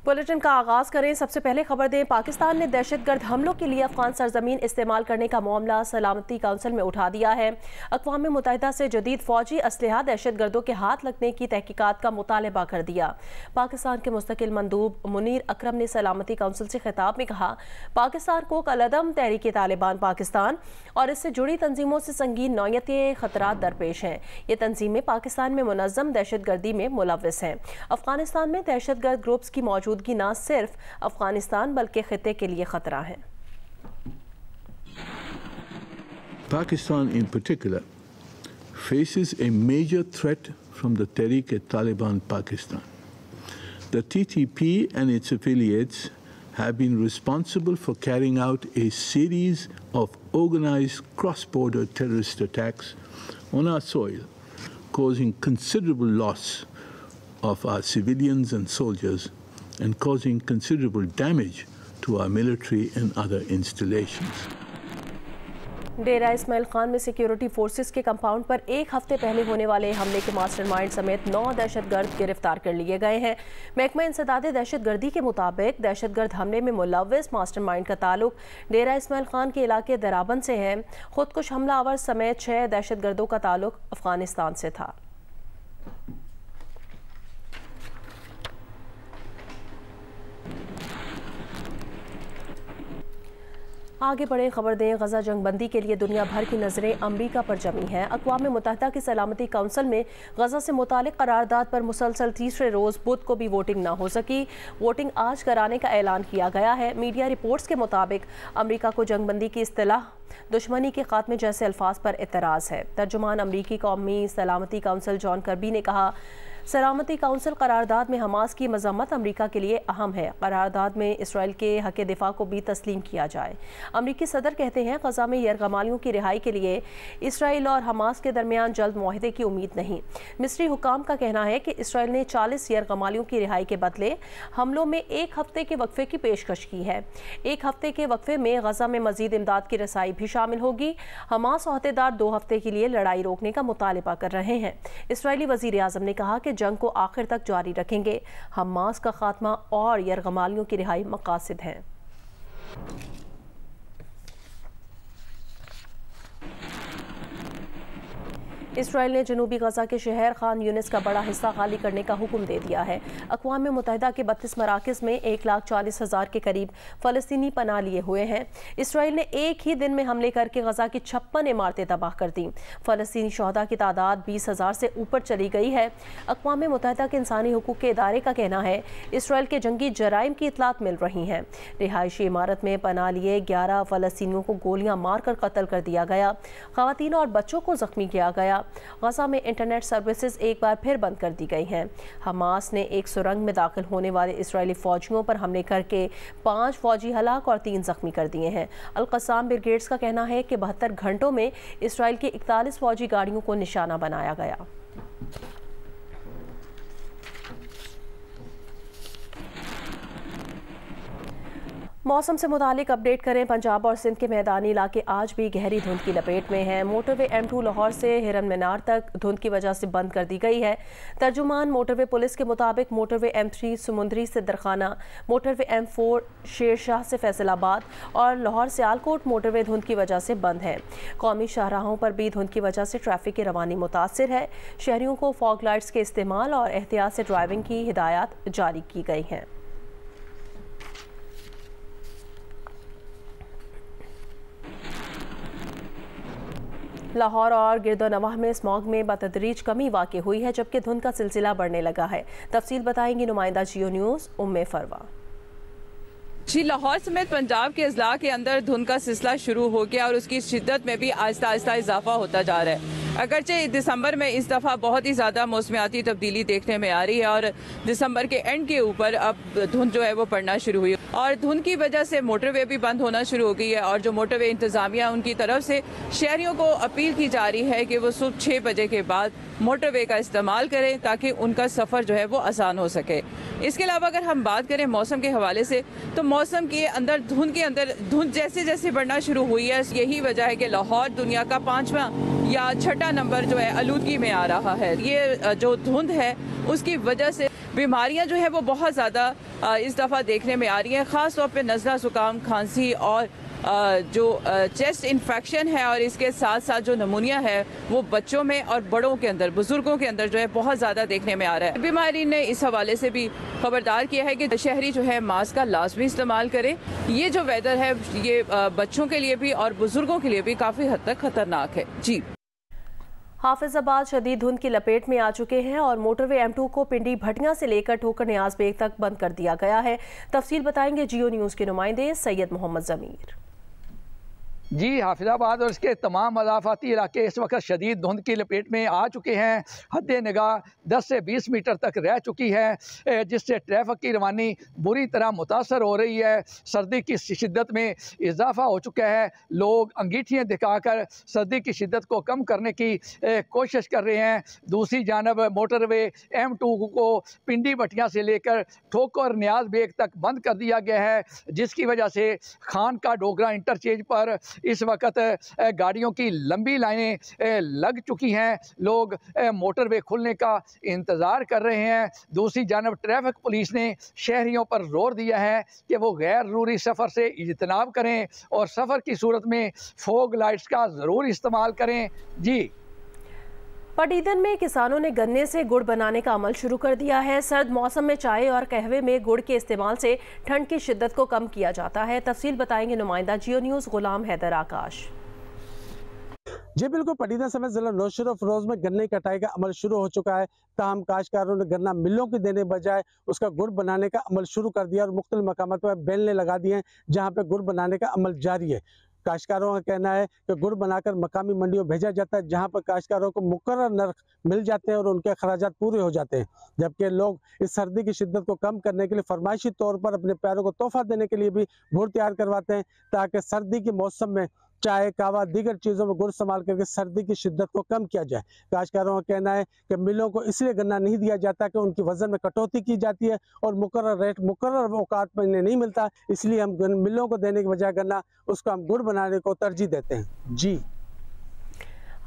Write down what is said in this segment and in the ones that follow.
Bulletin का आगाज करें। सबसे पहले खबर दें, पाकिस्तान ने दहशतगर्द हमलों के लिए अफगान सरजमीन इस्तेमाल करने का मामला सलामती काउंसिल में उठा दिया है। अक़वाम मुत्तहिदा से जदीद फौजी असलहा दहशतगर्दों के हाथ लगने की तहकीकात का मुतालबा कर दिया। पाकिस्तान के मुस्तकिल मंदूब मुनीर अकरम ने सलामती काउंसिल से खिताब में कहा, पाकिस्तान को कलअदम तहरीक तालिबान पाकिस्तान और इससे जुड़ी तंजीमों से संगीन नौयती खतरात दरपेश हैं। ये तंजीमें पाकिस्तान में मुनज़्ज़म दहशतगर्दी में मुलव्वस हैं। अफगानिस्तान में दहशतगर्द ग्रुप्स की मौजूदगी न सिर्फ अफगानिस्तान बल्कि खित्ते के लिए खतरा है। Pakistan in particular faces a major threat from the Tehreek-e-Taliban Pakistan. The TTP and its affiliates have been responsible for carrying out a series of organized cross-border terrorist attacks on our soil, causing considerable loss of our civilians and soldiers and causing considerable damage to our military and other installations. डेरा इस्माइल खान में security forces के compound पर एक हफ्ते पहले होने वाले हमले के मास्टरमाइंड समेत 9 दहशतगर्द गिरफ्तार कर लिए गए हैं। महकमा इंसदाद दहशतगर्दी के मुताबिक दहशतगर्द हमले में मुलव्वस मास्टरमाइंड का ताल्लुक डेरा इस्माइल खान के इलाके दराबन से है। खुदकुश हमलावर समेत 6 दहशतगर्दों का ताल्लुक अफगानिस्तान से था। आगे बढ़े खबर दें, गजा जंगबंदी के लिए दुनिया भर की नज़रें अमरीका पर जमी हैं। अक़वाम मुत्तहिदा की सलामती काउंसिल में गजा से मुतालिक करारदाद पर मुसलसल तीसरे रोज़ बुध को भी वोटिंग ना हो सकी। वोटिंग आज कराने का ऐलान किया गया है। मीडिया रिपोर्ट्स के मुताबिक अमरीका को जंगबंदी की इस्तिलाह दुश्मनी के खात्मे जैसे अल्फाज पर एतराज़ है। तर्जुमान अमरीकी कौमी सलामती काउंसिल जॉन कर्बी ने कहा, सलामती काउंसिल करारदाद में हमास की मजम्मत अमरीका के लिए अहम है। करारदाद में इसराइल के हक दिफा को भी तस्लीम किया जाए। अमरीकी सदर कहते हैं, गजा में यरगमालियों की रिहाई के लिए इसराइल और हमास के दरमियान जल्द मुआहदे की उम्मीद नहीं। मिस्री हुकाम का कहना है कि इसराइल ने 40 यरगमालियों की रिहाई के बदले हमलों में एक हफ्ते के वक्फे की पेशकश की है। एक हफ्ते के वक्फे में गजा में मजीद इमदाद की रसाई भी शामिल होगी। हमास अहदेदार 2 हफ्ते के लिए लड़ाई रोकने का मुतालबा कर रहे हैं। इसराइली वजीर आज़म ने कहा कि जंग को आखिर तक जारी रखेंगे। हमास का खात्मा और यरगमालियों की रिहाई मकासद हैं। इसराइल ने जनूबी गजा के शहर खान यूनिस का बड़ा हिस्सा खाली करने का हुक्म दे दिया है। अक़वाम मुत्तहिदा के 32 मराकज़ में 1,40,000 के करीब फ़लस्तीनी पनाह लिए हुए हैं। इसराइल ने एक ही दिन में हमले करके गजा की 56 इमारतें तबाह कर दी। फ़लस्तीनी शहदा की तादाद 20,000 से ऊपर चली गई है। अक़वाम मुत्तहिदा के इंसानी हुकूक़ के इदारे का कहना है, इसराइल के जंगी जराइम की इतलात मिल रही हैं। रिहायशी इमारत में पनाह लिए 11 फ़लस्तीनियों को गोलियाँ मार कर कत्ल कर दिया गया। ख़वातीन और बच्चों को ज़ख्मी किया गया। गजा में इंटरनेट सर्विसेज एक बार फिर बंद कर दी गई हैं। हमास ने एक सुरंग में दाखिल होने वाले इसराइली फौजियों पर हमले करके 5 फौजी हलाक और 3 जख्मी कर दिए हैं। अल-क़स्साम ब्रिगेड्स का कहना है कि 72 घंटों में इसराइल की 41 फौजी गाड़ियों को निशाना बनाया गया। मौसम से मुतालिक अपडेट करें। पंजाब और सिंध के मैदानी इलाके आज भी गहरी धुंध की लपेट में हैं। मोटरवे M2 लाहौर से हिरन मीनार तक धुंध की वजह से बंद कर दी गई है। तर्जुमान मोटरवे पुलिस के मुताबिक मोटरवे M3 समुंदरी से दरखाना, मोटरवे M4 शेरशाह से फैसलाबाद और लाहौर सियालकोट मोटरवे धुंध की वजह से बंद है। कौमी शाहराहों पर भी धुंध की वजह से ट्रैफिक की रवानी मुतासिर है। शहरियों को फॉग लाइट्स के इस्तेमाल और एहतियात से ड्राइविंग की हिदायत जारी की गई हैं। लाहौर और गिरदोनवाह में स्मॉग में बतदरीज कमी वाक़ई हुई है, जबकि धुंध का सिलसिला बढ़ने लगा है। तफसील बताएंगी नुमाइंदा जियो न्यूज़ उम्मे फरवा। जी, लाहौर समेत पंजाब के अजला के अंदर धुंध का सिलसिला शुरू हो गया और उसकी शिद्दत में भी आहिस्ता आहिस्ता इजाफा होता जा रहा है। अगरचे दिसंबर में इस दफ़ा बहुत ही ज़्यादा मौसमियाती तब्दीली देखने में आ रही है और दिसंबर के एंड के ऊपर अब धुंध जो है वो पड़ना शुरू हुई और धुंध की वजह से मोटरवे भी बंद होना शुरू हो गई है। और जो मोटरवे इंतज़ामिया उनकी तरफ से शहरियों को अपील की जा रही है कि वो सुबह 6 बजे के बाद मोटरवे का इस्तेमाल करें ताकि उनका सफ़र जो है वो आसान हो सके। इसके अलावा अगर हम बात करें मौसम के हवाले से, तो मौसम के अंदर धुंध जैसे जैसे बढ़ना शुरू हुई है। यही वजह है कि लाहौर दुनिया का 5वां या छठा नंबर जो है आलूदगी में आ रहा है। ये जो धुंध है उसकी वजह से बीमारियां जो है वो बहुत ज़्यादा इस दफ़ा देखने में आ रही हैं, ख़ास तौर पे नज़ला, ज़ुकाम, खांसी और जो चेस्ट इन्फेक्शन है और इसके साथ साथ जो नमूनिया है वो बच्चों में और बड़ों के अंदर, बुजुर्गों के अंदर जो है बहुत ज़्यादा देखने में आ रहा है। बीमारी ने इस हवाले से भी खबरदार किया है कि शहरी जो है मास्क का लाजमी इस्तेमाल करें। ये जो वेदर है ये बच्चों के लिए भी और बुजुर्गों के लिए भी काफ़ी हद तक खतरनाक है। जी, हाफिजाबाद शदीद धुंध की लपेट में आ चुके हैं और मोटरवे M2 को पिंडी भटिया से लेकर ठोकर न्याज बेग तक बंद कर दिया गया है। तफसील बताएंगे जियो न्यूज़ के नुमाइंदे सैयद मोहम्मद ज़मीर। जी, हाफिजाबाद और इसके तमाम मज़ाफ़ाती इलाके इस वक्त शदीद धुंध की लपेट में आ चुके हैं। हद निगाह 10 से 20 मीटर तक रह चुकी है, जिससे ट्रैफिक की रवानी बुरी तरह मुतासर हो रही है। सर्दी की शिद्दत में इजाफा हो चुका है। लोग अंगीठियाँ दिखाकर सर्दी की शिद्दत को कम करने की कोशिश कर रहे हैं। दूसरी जानब मोटरवे M2 को पिंडी भटिया से लेकर ठोकर न्याज बेग तक बंद कर दिया गया है, जिसकी वजह से खान का डोगरा इंटरचेंज पर इस वक्त गाड़ियों की लंबी लाइनें लग चुकी हैं। लोग मोटरवे खुलने का इंतज़ार कर रहे हैं। दूसरी जानब ट्रैफिक पुलिस ने शहरियों पर जोर दिया है कि वो गैर ज़रूरी सफ़र से इज्तनाब करें और सफ़र की सूरत में फोग लाइट्स का ज़रूर इस्तेमाल करें। जी, पटीदन में किसानों ने गन्ने से गुड़ बनाने का अमल शुरू कर दिया है। सर्द मौसम में चाय और कहवे में गुड़ के इस्तेमाल से ठंड की शिद्दत को कम किया जाता है। तफसील बताएंगे नुमाइंदा जियो न्यूज़ गुलाम हैदर आकाश। जी बिल्कुल, पटीदन समेत जिला नौशेरा फरोज में गन्ने की कटाई का अमल शुरू हो चुका है। ताहम काश्तकारों ने गन्ना मिलों की देने बजाय उसका गुड़ बनाने का अमल शुरू कर दिया और मुख्तलिफ मकामात पर बेलने लगा दिए हैं, जहाँ पे गुड़ बनाने का अमल जारी है। काश्तकारों का कहना है कि गुड़ बनाकर मकामी मंडियों भेजा जाता है, जहां पर काश्तकारों को मुकर्रर नर्ख मिल जाते हैं और उनके अखराजात पूरे हो जाते हैं। जबकि लोग इस सर्दी की शिद्दत को कम करने के लिए फरमाइशी तौर पर अपने प्यारों को तोहफा देने के लिए भी गुड़ तैयार करवाते हैं, ताकि सर्दी के मौसम में चाय, कावा, दीगर चीज़ों में गुड़ इस्तेमाल करके सर्दी की शिद्दत को कम किया जाए। काश्तकारों का कहना है कि मिलों को इसलिए गन्ना नहीं दिया जाता कि उनकी वजन में कटौती की जाती है और मुकर्रर रेट मुकर्रर औकात में इन्हें नहीं मिलता, इसलिए हम मिलों को देने के बजाय गन्ना उसको हम गुड़ बनाने को तरजीह देते हैं। जी,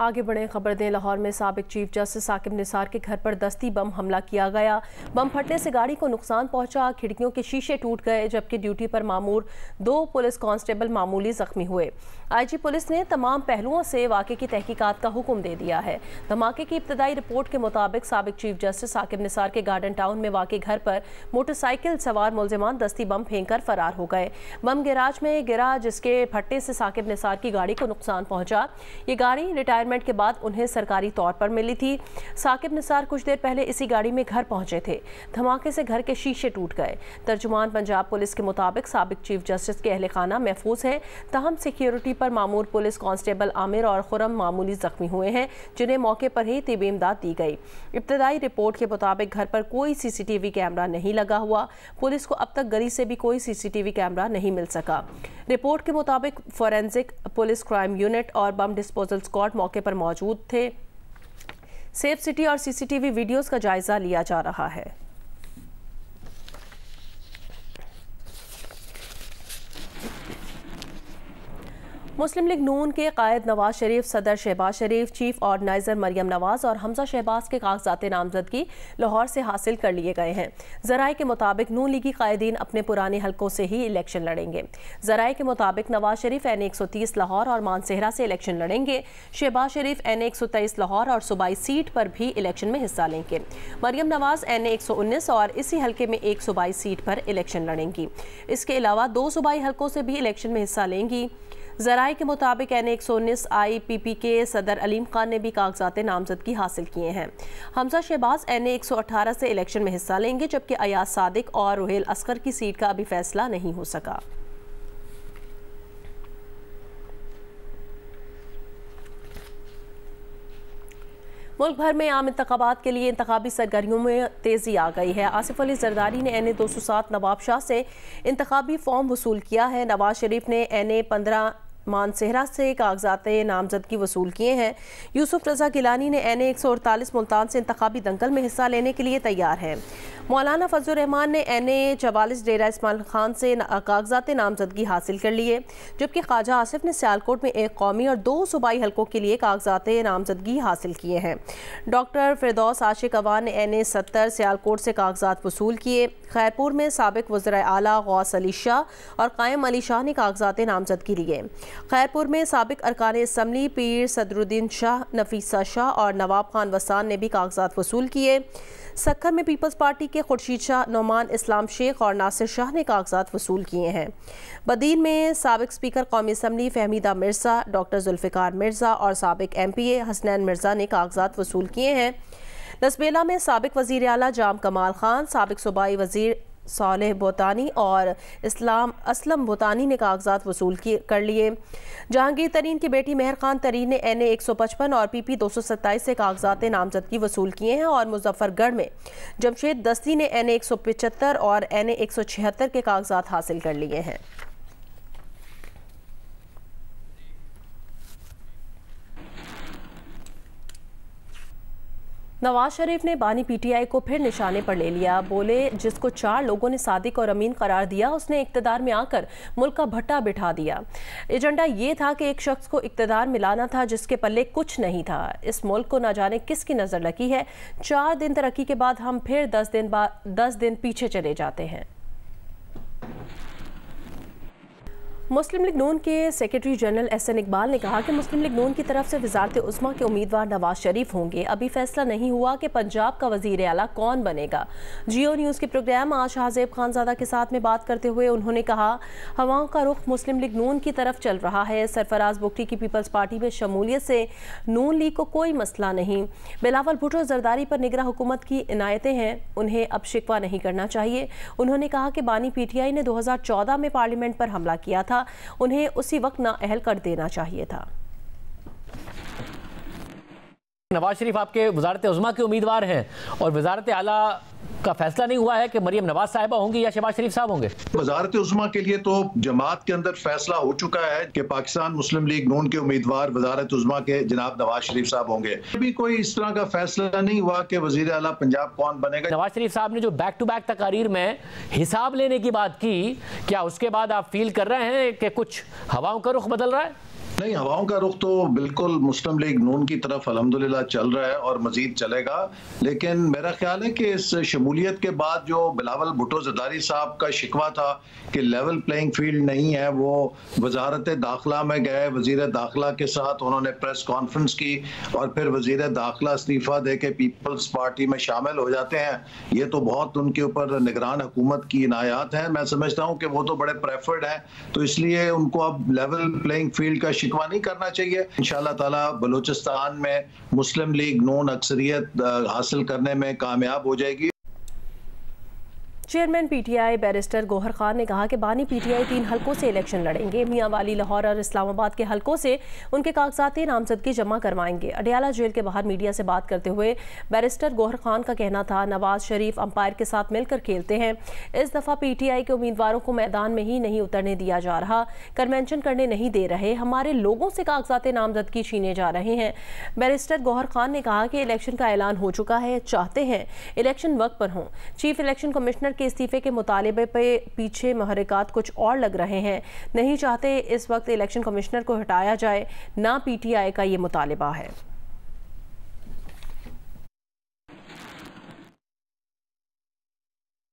आगे बढ़े खबर दें। लाहौर में साबिक चीफ जस्टिस साकिब निसार के घर पर दस्ती बम हमला किया गया। बम फटने से गाड़ी को नुकसान पहुंचा, खिड़कियों के शीशे टूट गए, जबकि ड्यूटी पर मामूर 2 पुलिस कांस्टेबल मामूली जख्मी हुए। IG पुलिस ने तमाम पहलुओं से वाक़े की तहकीकात का हुक्म दे दिया है। धमाके की इब्तदाई रिपोर्ट के मुताबिक साबिक चीफ जस्टिस साकिब निसार के गार्डन टाउन में वाक़े घर पर मोटरसाइकिल सवार मुलजिमान दस्ती बम फेंक कर फरार हो गए। बम गैराज में गिरा, जिसके फटने से साकिब निसार की गाड़ी को नुकसान पहुंचा। ये गाड़ी रिटायरमेंट के बाद उन्हें सरकारी तौर पर मिली थी। साकिब निसार कुछ देर पहले इसी गाड़ी में घर पहुंचे थे। धमाके से घर के शीशे टूट गए। तर्जुमान पंजाब पुलिस के मुताबिक साबिक चीफ जस्टिस के अहले खाना महफूज है। ताहम सिक्योरिटी पर मामूर पुलिस कांस्टेबल आमिर और खुरम मामूली जख्मी हुए हैं, जिन्हें मौके पर ही तिबी इमदाद दी गई। इब्तदाई रिपोर्ट के मुताबिक घर पर कोई CCTV कैमरा नहीं लगा हुआ। पुलिस को अब तक गली से भी कोई CCTV कैमरा नहीं मिल सका। रिपोर्ट के मुताबिक फोरेंसिक पुलिस क्राइम यूनिट और बम डिस्पोजल स्क्वाड मौके पर मौजूद थे। सेफ सिटी और CCTV वीडियोस का जायजा लिया जा रहा है। मुस्लिम लीग नून के कायद नवाज शरीफ, सदर शहबाज शरीफ, चीफ ऑर्गेनाइजर मरियम नवाज और हमजा शहबाज के कागजात नामजदगी लाहौर से हासिल कर लिए गए हैं। ज़राए के मुताबिक नून लीगी कायदीन अपने पुराने हलकों से ही इलेक्शन लड़ेंगे। ज़राए के मुताबिक नवाज शरीफ NA 130 लाहौर और मानसेहरा से इलेक्शन लड़ेंगे। शहबाज शरीफ NA 123 लाहौर और सूबाई सीट पर भी इलेक्शन में हिस्सा लेंगे। मरियम नवाज NA 119 और इसी हल्के में एक सूबाई सीट पर इलेक्शन लड़ेंगी। इसके अलावा 2 सूबाई हल्कों से भी इलेक्शन में हिस्सा लेंगी। ज़राए के मुताबिक NA 119 IPP के सदर अलीम खान ने भी कागजात नामजदगी हासिल किए हैं। हमजा शहबाज NA 118 से इलेक्शन में हिस्सा लेंगे, जबकि अयाज सादिक और रुहेल असगर की सीट का अभी फैसला नहीं हो सका। मुल्क भर में आम इंतखाबात के लिए इंतखाबी सरगर्मियों में तेज़ी आ गई है। आसिफ अली जरदारी ने NA 207 नवाब शाह से इंतखाबी फॉर्म वसूल किया है। नवाज शरीफ ने NA 15 मानसेहरा से कागजात नामजदगी वसूल किए हैं। यूसुफ रजा गिलानी ने NA 148 मुल्तान से इंतखाबी दंगल में हिस्सा लेने के लिए तैयार हैं। मौलाना फजलुर रहमान ने NA 44 डेरा इस्माइल खान से कागजात नामजदगी हासिल कर लिए, जबकि ख्वाजा आसिफ ने सियालकोट में एक कौमी और 2 सूबाई हलकों के लिए कागजात नामजदगी हासिल किए हैं। डॉक्टर फिरदौस आशिक अवान ने NA 70 सियालकोट से कागजात वसूल किए। खैरपुर में साबिक वज़ीर आला गौस अली शाह और कायम अली शाह ने कागजात नामजदगी लिए। खैरपुर में साबिक अरकान असम्बली पीर सदरुद्दीन शाह, नफीसा शाह और नवाब खान वसान ने भी कागजात वसूल किए। सक्खर में पीपल्स पार्टी के खुर्शीद शाह, नौमान इस्लाम शेख और नासिर शाह ने कागजात वसूल किए हैं। बदीन में साबिक स्पीकर कौमी असम्बली फहमीदा मिर्ज़ा, डॉक्टर जुल्फ़िकार मिर्ज़ा और साबिक MPA हसनैन मिर्ज़ा ने कागजात वसूल किए हैं। लसबेला में साबिक वज़ीर आला जाम कमाल खान, साबिक सूबाई वज़ीर सालेह बोतानी और असलम बोतानी ने कागजात वसूल कर लिए। जहांगीर तरीन की बेटी मेहर खान तरीन ने NA 155 और PP 227 से कागजात नामजदगी वसूल किए हैं और मुजफ्फरगढ़ में जमशेद दस्ती ने NA 175 और NA 176 के कागजात हासिल कर लिए हैं। नवाज शरीफ ने बानी PTI को फिर निशाने पर ले लिया। बोले, जिसको 4 लोगों ने सादिक और अमीन करार दिया, उसने इक्तदार में आकर मुल्क का भट्टा बिठा दिया। एजेंडा ये था कि एक शख्स को इक्तदार मिलाना था जिसके पल्ले कुछ नहीं था। इस मुल्क को न जाने किसकी नज़र लगी है। 4 दिन तरक्की के बाद हम फिर 10 दिन पीछे चले जाते हैं। मुस्लिम लीग नून के सेक्रेटरी जनरल SN इकबाल ने कहा कि मुस्लिम लीग नून की तरफ से वज़ारत उज़्मा के उम्मीदवार नवाज शरीफ होंगे। अभी फैसला नहीं हुआ कि पंजाब का वज़ीर आला कौन बनेगा। जियो न्यूज़ के प्रोग्राम आज शाहज़ेब खानज़ादा के साथ में बात करते हुए उन्होंने कहा, हवाओं का रुख मुस्लिम लीग नून की तरफ चल रहा है। सरफराज बुगटी की पीपल्स पार्टी में शमूलियत से नून लीग को कोई मसला नहीं। बिलावल भुट्टो जरदारी पर निगरान हुकूमत की इनायतें हैं, उन्हें अब शिकवा नहीं करना चाहिए। उन्होंने कहा कि बानी PTI ने 2014 में पार्लियामेंट पर हमला किया था, उन्हें उसी वक्त नाअहल कर देना चाहिए था। नवाज शरीफ आपके वज़ारत उज़्मा के उम्मीदवार हैं और वज़ारत आला का फैसला नहीं हुआ है कि मरियम नवाज साहिबा होंगी या शहबाज शरीफ साहब होंगे। वज़ारत उज़्मा के लिए तो जमात के अंदर फैसला हो चुका है कि पाकिस्तान मुस्लिम लीग नून के उम्मीदवार वज़ारत उज़्मा के जनाब नवाज शरीफ साहब होंगे। अभी कोई इस तरह का फैसला नहीं हुआ कि वज़ीर आला पंजाब कौन बनेगा। नवाज शरीफ साहब ने जो बैक टू बैक तकारीर में हिसाब लेने की बात की, क्या उसके बाद आप फील कर रहे हैं कि कुछ हवाओं का रुख बदल रहा है? नहीं, हवाओं का रुख तो बिल्कुल मुस्लिम लीग नून की तरफ अल्हम्दुलिल्लाह चल रहा है और मजीद चलेगा। लेकिन मेरा ख्याल है कि इस शमूलियत के बाद जो बिलावल भुट्टो जरदारी साहब का शिकवा था कि लेवल प्लेइंग फील्ड नहीं है, वो वजारत दाखिला में गए, वजीर दाखिला के साथ उन्होंने प्रेस कॉन्फ्रेंस की और फिर वजीर दाखिला इस्तीफा दे के पीपल्स पार्टी में शामिल हो जाते हैं। ये तो बहुत उनके ऊपर निगरान हुकूमत की इनायात हैं। मैं समझता हूँ कि वो तो बड़े प्रेफर्ड हैं, तो इसलिए उनको अब लेवल प्लेइंग फील्ड का शिकवा नहीं करना चाहिए। इंशाअल्लाह ताला बलूचिस्तान में मुस्लिम लीग नून अक्सरियत हासिल करने में कामयाब हो जाएगी। Chairman PTI barrister Gohar Khan ने कहा कि बानी PTI 3 हलकों से इलेक्शन लड़ेंगे। मियां वाली, लाहौर और इस्लामाबाद के हलकों से उनके कागजात नामजदगी जमा करवाएंगे। अडियाला जेल के बाहर मीडिया से बात करते हुए बैरिस्टर गौहर खान का कहना था, नवाज शरीफ अंपायर के साथ मिलकर खेलते हैं। इस दफ़ा PTI के उम्मीदवारों को मैदान में ही नहीं उतरने दिया जा रहा, कन्वेंशन करने नहीं दे रहे, हमारे लोगों से कागजात नामजदगी छीने जा रहे हैं। बैरिस्टर गौहर खान ने कहा कि इलेक्शन का ऐलान हो चुका है, चाहते हैं इलेक्शन वक्त पर हों। चीफ इलेक्शन कमिश्नर के इस्तीफे के मुतालिबे पे पीछे महरकात कुछ और लग रहे हैं, नहीं चाहते इस वक्त इलेक्शन कमिश्नर को हटाया जाए, ना PTI का ये मुतालिबा है।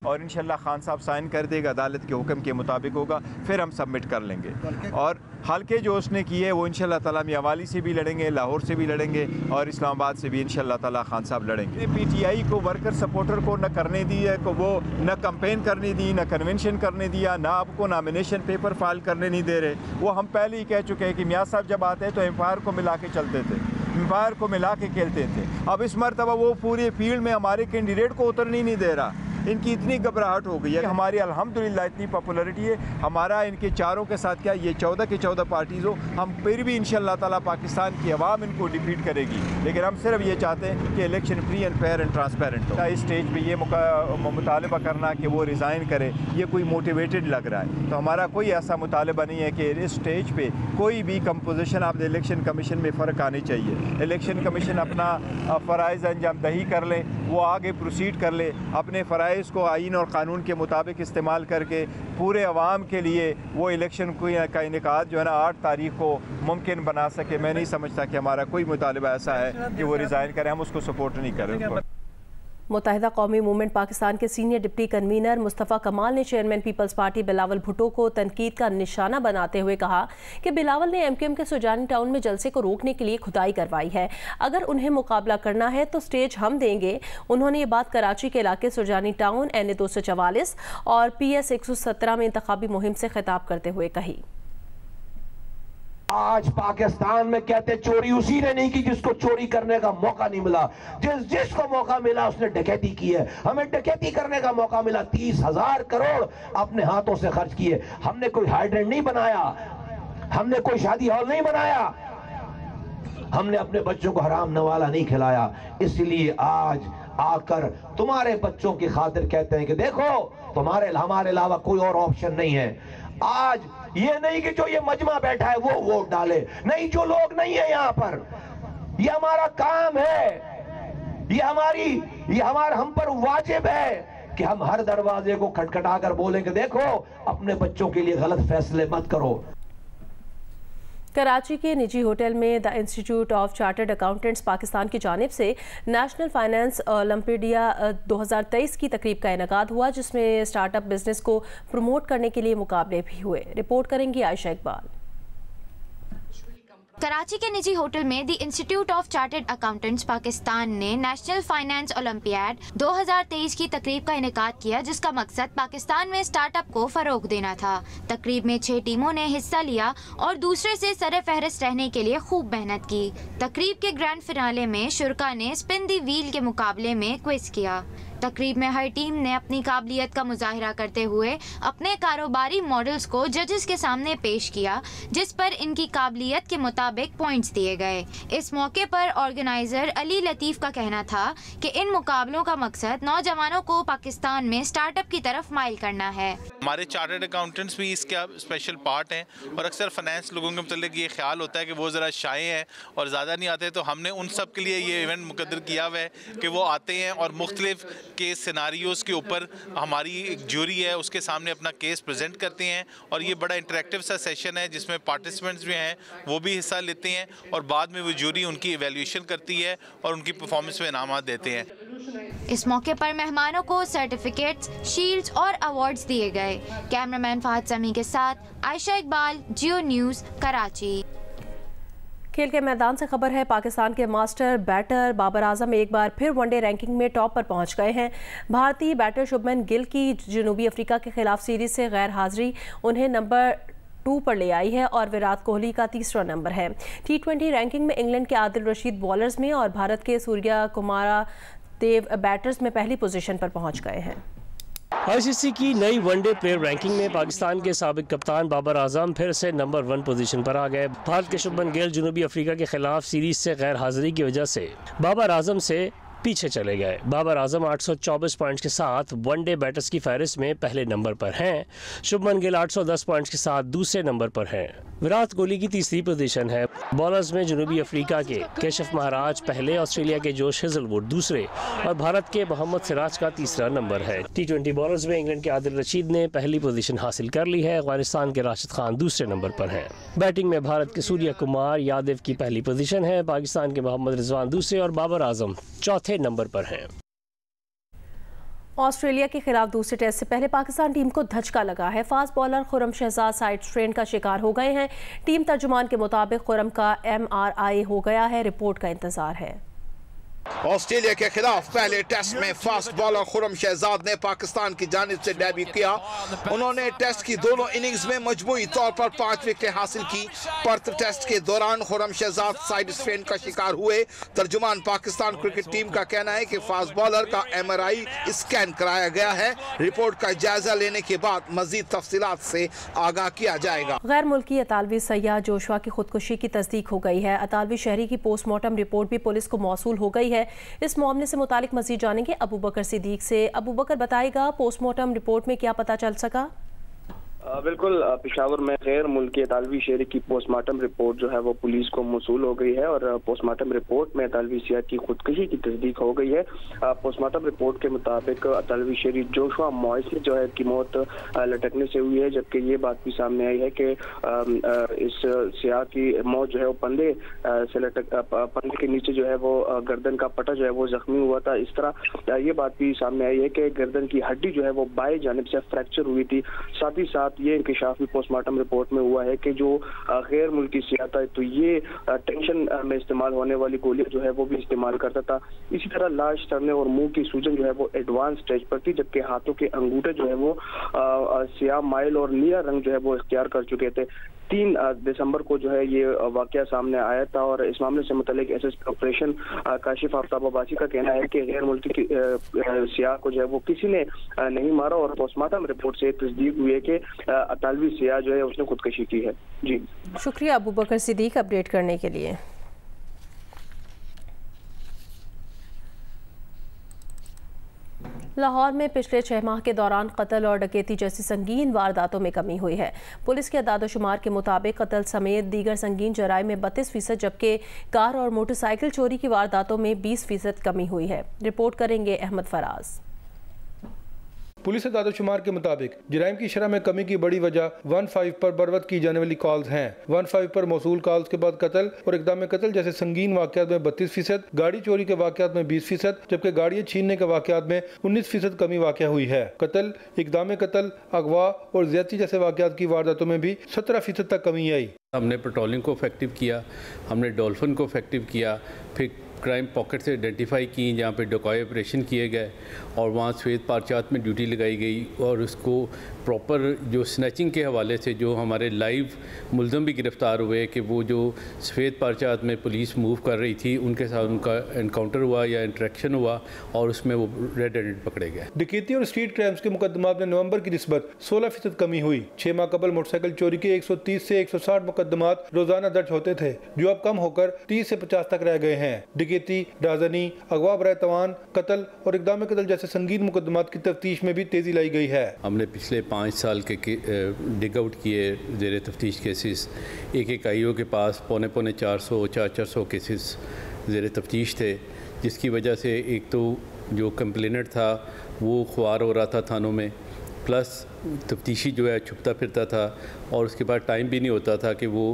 और इंशाल्लाह खान साहब साइन कर देगा, अदालत के हुक्म के मुताबिक होगा, फिर हम सबमिट कर लेंगे। और हल्के जो उसने किए वो इंशाल्लाह ताला मियांवाली से भी लड़ेंगे, लाहौर से भी लड़ेंगे और इस्लामाबाद से भी इंशाल्लाह ताला खान साहब लड़ेंगे। PTI को वर्कर सपोर्टर को न करने दिया, को वो न कंपेन करने दी, न कन्वेंशन करने दिया, ना आपको नॉमिनेशन पेपर फाइल करने नहीं दे रहे। वो हम पहले ही कह चुके हैं कि मियाँ साहब जब आते हैं तो एम्पायर को मिला के चलते थे, एम्पायर को मिला के खेलते थे। अब इस मरतबा वो पूरे फील्ड में हमारे कैंडिडेट को उतरने नहीं दे रहा। इनकी इतनी घबराहट हो गई है। हमारी अल्हम्दुलिल्लाह इतनी पॉपुलरिटी है, हमारा इनके चारों के साथ क्या ये 14 के 14 पार्टीज़ हो, हम फिर भी इंशाअल्लाह ताला पाकिस्तान की आवाम इनको डिफीट करेगी। लेकिन हम सिर्फ ये चाहते हैं कि election free and fair and transparent हो। इस स्टेज पे ये मुतालबा करना कि वो रिज़ाइन करे, ये कोई मोटिवेटेड लग रहा है। तो हमारा कोई ऐसा मुतालबा नहीं है कि इस स्टेज पे कोई भी कंपोजिशन आप इलेक्शन कमीशन में फ़र्क आनी चाहिए। इलेक्शन कमीशन अपना फ़राइज़ अंजाम दही कर ले, वो आगे प्रोसीड कर ले, अपने फ़राइज़ को आइन और क़ानून के मुताबिक इस्तेमाल करके पूरे अवाम के लिए वो इलेक्शन का इनेकाद जो है ना 8 तारीख को मुमकिन बना सके। मैं नहीं समझता कि हमारा कोई मुतालबा ऐसा है कि वो रिज़ाइन करें, हम उसको सपोर्ट नहीं करें। मुत्तहिदा कौमी मूवमेंट पाकिस्तान के senior deputy convener Mustafa Kamal ने chairman Peoples Party Bilawal Bhutto को तनकीद का निशाना बनाते हुए कहा कि बिलावल ने MQM के सुजानी टाउन में जलसे को रोकने के लिए खुदाई करवाई है, अगर उन्हें मुकाबला करना है तो स्टेज हम देंगे। उन्होंने ये बात कराची के इलाके सुजानी टाउन NA 244 और PS 117 में इंतखाबी मुहिम से खिताब करते हुए कही। आज पाकिस्तान में कहते चोरी उसी ने नहीं की जिसको चोरी करने का मौका नहीं मिला, जिसको मौका मिला उसने डकैती की है। हमें डकैती करने का मौका मिला, 30,000 करोड़ अपने हाथों से खर्च किए। हमने कोई हाइड्रेंट नहीं बनाया, हमने कोई शादी हॉल नहीं बनाया, हमने अपने बच्चों को हराम नवाला नहीं खिलाया। इसलिए आज आकर तुम्हारे बच्चों की खातिर कहते हैं कि देखो हमारे अलावा कोई और ऑप्शन नहीं है। आज ये नहीं कि जो ये मजमा बैठा है वो वोट डाले, नहीं, जो लोग नहीं है यहाँ पर, ये हमारा काम है, ये हम पर वाजिब है कि हम हर दरवाजे को खटखटाकर बोलें कि देखो अपने बच्चों के लिए गलत फैसले मत करो। कराची के निजी होटल में the institute of chartered accountants Pakistan की जानिब से नेशनल फाइनेंस ओलंपियाड 2023 की तकरीब का इनेकाद हुआ, जिसमें स्टार्टअप बिजनेस को प्रमोट करने के लिए मुकाबले भी हुए। रिपोर्ट करेंगी आयशा इकबाल। कराची के निजी होटल में the institute of chartered accountants Pakistan ने नेशनल फाइनेंस ओलंपियाड 2023 की तकरीब का इनेकाद किया, जिसका मकसद पाकिस्तान में स्टार्टअप को फरोग देना था। तकरीब में 6 टीमों ने हिस्सा लिया और दूसरे से सरे फहरिस्त रहने के लिए खूब मेहनत की। तकरीब के ग्रैंड फिनाले में शुरका ने स्पिन दी व्हील के मुकाबले में क्विज किया। तकरीब में हर टीम ने अपनी काबिलियत का मुजाहिरा करते हुए अपने कारोबारी मॉडल्स को जजेस के सामने पेश किया, जिस पर इनकी काबिलियत के मुताबिक पॉइंट्स दिए गए। इस मौके पर ऑर्गेनाइजर अली लतीफ़ का कहना था कि इन मुकाबलों का मकसद नौजवानों को पाकिस्तान में स्टार्टअप की तरफ माइल करना है। हमारे चार्टर्ड अकाउंटेंट्स भी इसका स्पेशल पार्ट हैं और अक्सर फाइनेंस लोगों के मतलब ये ख्याल होता है कि वो ज़रा शाय हैं और ज़्यादा नहीं आते, तो हमने उन सब के लिए ये इवेंट मुकद्दर किया हुआ है कि वो आते हैं और मुख्तलिफ केस सिनारियोज के ऊपर हमारी एक ज्यूरी है उसके सामने अपना केस प्रेजेंट करते हैं और ये बड़ा इंटरेक्टिव सा सेशन है जिसमें पार्टिसिपेंट्स भी हैं वो भी हिस्सा लेते हैं और बाद में वो ज्यूरी उनकी इवैल्यूएशन करती है और उनकी परफॉर्मेंस में इनामात देते हैं। इस मौके पर मेहमानों को सर्टिफिकेट्स, शील्ड्स और अवार्ड्स दिए गए। कैमरामैन फहद समी के साथ आयशा इकबाल, जियो न्यूज़, कराची। खेल के मैदान से खबर है, पाकिस्तान के मास्टर बैटर बाबर आजम एक बार फिर वनडे रैंकिंग में टॉप पर पहुंच गए हैं। भारतीय बैटर शुभमन गिल की जनूबी अफ्रीका के खिलाफ सीरीज से गैर हाजिरी उन्हें नंबर 2 पर ले आई है और विराट कोहली का तीसरा नंबर है। T20 रैंकिंग में इंग्लैंड के आदिल रशीद बॉलर्स में और भारत के सूर्या कुमार देव बैटर्स में पहली पोजीशन पर पहुंच गए हैं। ICC की नई वनडे प्लेयर रैंकिंग में पाकिस्तान के साबिक कप्तान बाबर आजम फिर से नंबर 1 पोजीशन पर आ गए। भारत के शुभमन गिल जनूबी अफ्रीका के खिलाफ सीरीज से गैर हाजिरी की वजह से बाबर आजम से पीछे चले गए। बाबर आजम 824 पॉइंट्स के साथ वनडे बैटर्स की फहरिस्त में पहले नंबर पर हैं। शुभमन गिल 810 पॉइंट्स के साथ दूसरे नंबर पर हैं। विराट कोहली की तीसरी पोजीशन है। बॉलर्स में जनूबी अफ्रीका के केशव महाराज पहले, ऑस्ट्रेलिया के जोश हेजलवुड दूसरे और भारत के मोहम्मद सिराज का तीसरा नंबर है। T20 बॉलर्स में इंग्लैंड के आदिल रशीद ने पहली पोजीशन हासिल कर ली है। अफगानिस्तान के राशिद खान दूसरे नंबर पर हैं। बैटिंग में भारत के सूर्या कुमार यादव की पहली पोजीशन है। पाकिस्तान के मोहम्मद रिजवान दूसरे और बाबर आजम चौथे नंबर पर हैं। ऑस्ट्रेलिया के खिलाफ दूसरे टेस्ट से पहले पाकिस्तान टीम को धचका लगा है। Fast bowler Khurram Shahzad side strain का शिकार हो गए हैं। टीम तर्जुमान के मुताबिक खुरम का MRI हो गया है। रिपोर्ट का इंतजार है। ऑस्ट्रेलिया के खिलाफ पहले टेस्ट में फास्ट बॉलर खुर्रम शहजाद ने पाकिस्तान की जानिब से डेब्यू किया। उन्होंने टेस्ट की दोनों इनिंग्स में मजबूरी तौर पर 5 विकेटें हासिल की। पर्थ टेस्ट के दौरान खुर्रम शहजाद साइड स्ट्रेन का शिकार हुए। तर्जुमान पाकिस्तान क्रिकेट टीम का कहना है कि फास्ट बॉलर का MRI स्कैन कराया गया है। रिपोर्ट का जायजा लेने के बाद मजीद तफसीलात से आगाह किया जाएगा। गैर मुल्की अतालवी सयाह जोशुआ की खुदकुशी की तस्दीक हो गई है। अतालवी शहरी की पोस्टमार्टम रिपोर्ट भी पुलिस को मौसूल हो गई है। इस मामले से मुतालिक मजीद जानेंगे अबू बकर सिद्दीक से। अबू बकर बताएगा पोस्टमार्टम रिपोर्ट में क्या पता चल सका? बिल्कुल, पेशावर में गैर मुल्की अतालवी शहरी की पोस्टमार्टम रिपोर्ट जो है वो पुलिस को मौसूल हो गई है और पोस्टमार्टम रिपोर्ट में अतालवी सयाह की खुदकुशी की तस्दीक हो गई है। पोस्टमार्टम रिपोर्ट के मुताबिक अतालवी शहरी जोशुआ मॉइस जो है की मौत लटकने से हुई है, जबकि ये बात भी सामने आई है कि इस सयाह की मौत जो है वो पंधे के नीचे जो है वो गर्दन का पटा जो है वो जख्मी हुआ था। इस तरह ये बात भी सामने आई है कि गर्दन की हड्डी जो है वो बाएं जानिब से फ्रैक्चर हुई थी। साथ ही साथ ये इंकशाफ भी पोस्टमार्टम रिपोर्ट में हुआ है कि जो गैर मुल्की सयाह था तो ये टेंशन में इस्तेमाल होने वाली गोलियां जो है वो भी इस्तेमाल करता था। इसी तरह लाश, सड़ने और मुंह की सूजन जो है वो एडवांस स्टेज पर थी, जबकि हाथों के अंगूठे जो है वो सियाह माइल और नीला रंग जो है वो इख्तियार कर चुके थे। 3 दिसंबर को जो है ये वाकया सामने आया था और इस मामले से मुतालिक SSP ऑपरेशन काशिफ आफ्ताब अब्बासी का कहना है कि गैर मुल्की सियाह को जो है वो किसी ने नहीं मारा और पोस्टमार्टम रिपोर्ट से तस्दीक हुई है कि अतालवी सियाह जो है उसने खुदकुशी की है। जी शुक्रिया अबू बकर सिद्दीक अपडेट करने के लिए। लाहौर में पिछले 6 माह के दौरान कत्ल और डकैती जैसी संगीन वारदातों में कमी हुई है। पुलिस के अदाद-ओ-शुमार के मुताबिक कत्ल समेत दीगर संगीन जराइम में 32%, जबकि कार और मोटरसाइकिल चोरी की वारदातों में 20% कमी हुई है। रिपोर्ट करेंगे अहमद फराज। पुलिस अदाद-ओ-शुमार के मुताबिक जराइम की शरह में कमी की बड़ी वजह 15 पर बरवत की जाने वाली कॉल्स हैं। 15 पर मौसूल कॉल्स के बाद कत्ल और इक़दाम कत्ल जैसे संगीन वाक़यात में 32%, गाड़ी चोरी के वाक़यात में 20%, जबकि गाड़ियाँ छीनने के वाक़यात में 19% कमी वाक़या हुई है। कत्ल, इक़दाम कत्ल, अगवा और ज़्यादती जैसे वाक़यात की वारदातों में भी 17% तक कमी आई। हमने पेट्रोलिंग को इफेक्टिव किया, हमने डॉल्फिन को इफेक्टिव किया, फिर क्राइम पॉकेट से आइडेंटिफाई की जहाँ पे डकॉय ऑपरेशन किए गए और वहाँ सफ़ेद पारचात में ड्यूटी लगाई गई और उसको प्रॉपर जो स्नैचिंग के हवाले से जो हमारे लाइव मुलज़म भी गिरफ़्तार हुए कि वो जो सफ़ेद पारचात में पुलिस मूव कर रही थी उनके साथ उनका एनकाउंटर हुआ या इंटरेक्शन हुआ और उसमें वो रेड हैंडेड पकड़े गए। डकैती और स्ट्रीट क्राइम्स के मुकदमात में नवंबर की निस्बत 16% कमी हुई। 6 माह कबल मोटरसाइकिल चोरी के 130 से 160 मुकदमात रोजाना दर्ज होते थे, जो अब कम होकर 30 से 50 तक रह गए हैं। डकैती, राजनी, अगवा बराए तवान, कत्ल और इक़दाम कत्ल जैसे संगीन मुकदमात की तफ्तीश में भी तेजी लाई गई है। हमने पिछले 5 साल के डिग आउट किए ज़ेर तफ्तीश केसेस, एक आईओ के पास पौने 400 केसेस ज़ेर तफ्तीश थे, जिसकी वजह से एक तो जो कंप्लेनेंट था वो ख्वार हो रहा था थानों में, प्लस तफ्तीशी जो है छुपता फिरता था और उसके बाद टाइम भी नहीं होता था कि वो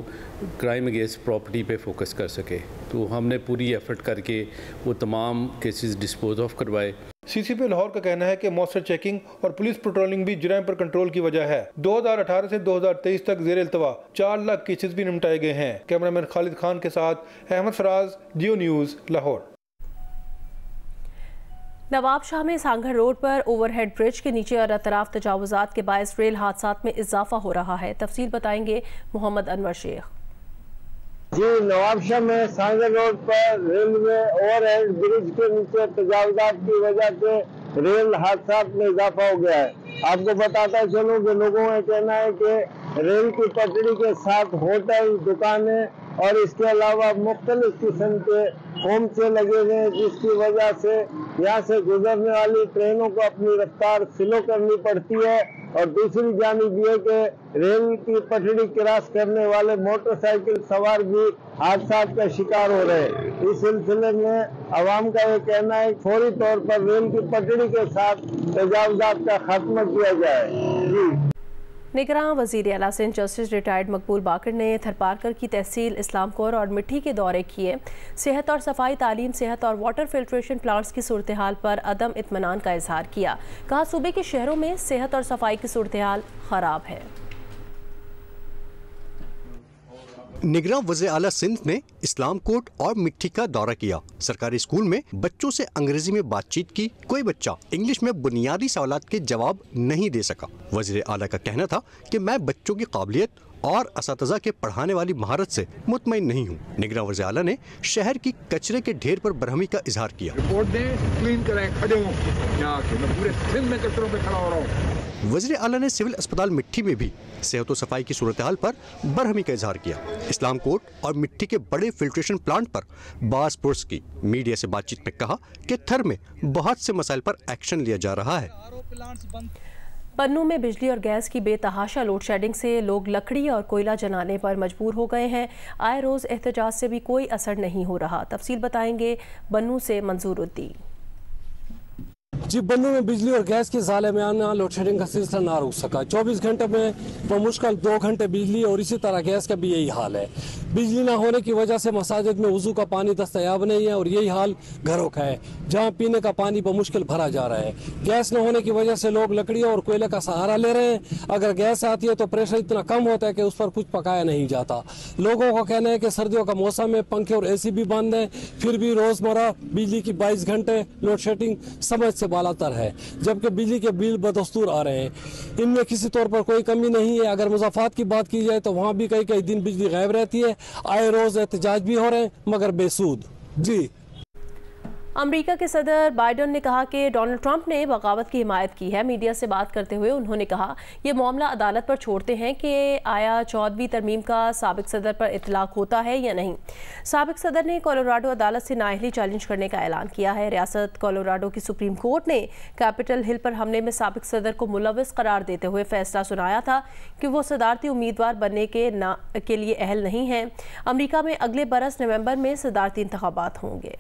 क्राइम अगेंस्ट प्रॉपर्टी पे फोकस कर सके। तो हमने पूरी एफर्ट करके वो तमाम केसेस डिस्पोज ऑफ करवाए। CCP लाहौर का कहना है कि मौसर चेकिंग और पुलिस पेट्रोलिंग भी जराइम पर कंट्रोल की वजह है। 2018 से 2023 तक ज़ेर इल्तवा 4 लाख केसेस भी निपटाए गए हैं। कैमरामैन खालिद खान के साथ अहमद फराज, जियो न्यूज़, लाहौर। नवाब शाह में सांघर रोड पर ओवरहेड ब्रिज के नीचे और अतराफ तजावुजात के बायस रेल हादसात में इजाफा हो रहा है। तफसील बताएंगे मोहम्मद अनवर शेख। जी, नवाब शाह में सांघर रोड पर रेलवे ओवरहेड ब्रिज के नीचे तजावुजात की वजह से रेल हादसात में इजाफा हो गया है। आपको बताता चलूं कि लोगों का कहना है कि रेल की पटरी के साथ होटल, दुकानें और इसके अलावा मुख्तलिफ किस्म के होम से लगे हुए हैं, जिसकी वजह से यहाँ से गुजरने वाली ट्रेनों को अपनी रफ्तार स्लो करनी पड़ती है। और दूसरी जानिब ये कि रेल की पटड़ी क्रॉस करने वाले मोटरसाइकिल सवार भी हादसा का शिकार हो रहे हैं। इस सिलसिले में आवाम का ये कहना है फौरी तौर पर रेल की पटड़ी के साथ तजावुजात का खात्मा किया जाए। जी। निगरान वज़ीर आला सिंध जस्टिस रिटायर्ड मकबूल बाकर ने थरपारकर की तहसील इस्लामकोर और मिट्टी के दौरे किए। सेहत और सफाई, तालीम, सेहत और वाटर फिल्ट्रेशन प्लांट्स की सूरत हाल पर अदम इत्मीनान का इजहार किया। कहा सूबे के शहरों में सेहत और सफाई की सूरत हाल खराब है। निगरान वज़ीर आला सिंध ने इस्लाम कोर्ट और मिट्टी का दौरा किया। सरकारी स्कूल में बच्चों से अंग्रेजी में बातचीत की। कोई बच्चा इंग्लिश में बुनियादी सवालात के जवाब नहीं दे सका। वज़ीर आला का कहना था कि मैं बच्चों की काबिलियत और असातिज़ा के पढ़ाने वाली महारत से मुतमईन नहीं हूँ। निगरान वज़ीर आला ने शहर की कचरे के ढेर पर बरहमी का इजहार किया। वज़ीर आला ने सिविल अस्पताल मिट्टी में भी सेहत व सफाई की सूरत हाल पर बरहमी का इजहार किया। इस्लाम कोर्ट और मिट्टी के बड़े फिल्ट्रेशन प्लांट पर बास पुरस की मीडिया से बातचीत में कहा कि थर में बहुत से मसाइल पर एक्शन लिया जा रहा है। पन्नू में बिजली और गैस की बेतहाशा लोड शेडिंग से लोग लकड़ी और कोयला जलाने पर मजबूर हो गए हैं। आए रोज़ एहतजाज से भी कोई असर नहीं हो रहा। तफसील बताएंगे बन्नू से मंजूरुद्दीन। जी, बन्नू में बिजली और गैस के ज़ाले में आना लोड शेडिंग का सिलसिला ना रुक सका। 24 घंटे में बमुश्किल 2 घंटे बिजली और इसी तरह गैस का भी यही हाल है। बिजली ना होने की वजह से मसाजिद में वुज़ू का पानी दस्तयाब नहीं है और यही हाल घरों का है, जहाँ पीने का पानी बमुश्किल भरा जा रहा है। गैस न होने की वजह से लोग लकड़ियों और कोयले का सहारा ले रहे हैं। अगर गैस आती है तो प्रेशर इतना कम होता है कि उस पर कुछ पकाया नहीं जाता। लोगों का कहना है कि सर्दियों का मौसम है, पंखे और AC भी बंद हैं, फिर भी रोज़मर्रा बिजली की 22 घंटे लोड शेडिंग समझ से बालातर है, जबकि बिजली के बिल बदस्तूर आ रहे हैं। इनमें किसी तौर पर कोई कमी नहीं है। अगर मुज़ाफ़ात की बात की जाए तो वहाँ भी कई दिन बिजली गायब रहती है। आए रोज़ एहतजाज भी हो रहे हैं मगर बेसूद। जी, अमेरिका के सदर बाइडन ने कहा कि डोनाल्ड ट्रंप ने बगावत की हिमायत की है। मीडिया से बात करते हुए उन्होंने कहा, ये मामला अदालत पर छोड़ते हैं कि आया 14वीं तरमीम का साबिक सदर पर इतलाक होता है या नहीं। साबिक सदर ने कोलोराडो अदालत से नाअहली चैलेंज करने का ऐलान किया है। रियासत कोलोराडो की सुप्रीम कोर्ट ने कैपिटल हिल पर हमले में साबिक सदर को मुलव्विस करार देते हुए फैसला सुनाया था कि वो सदारती उम्मीदवार बनने के लिए अहल नहीं हैं। अमेरिका में अगले बरस नवंबर में सदारती इंतखाबात होंगे।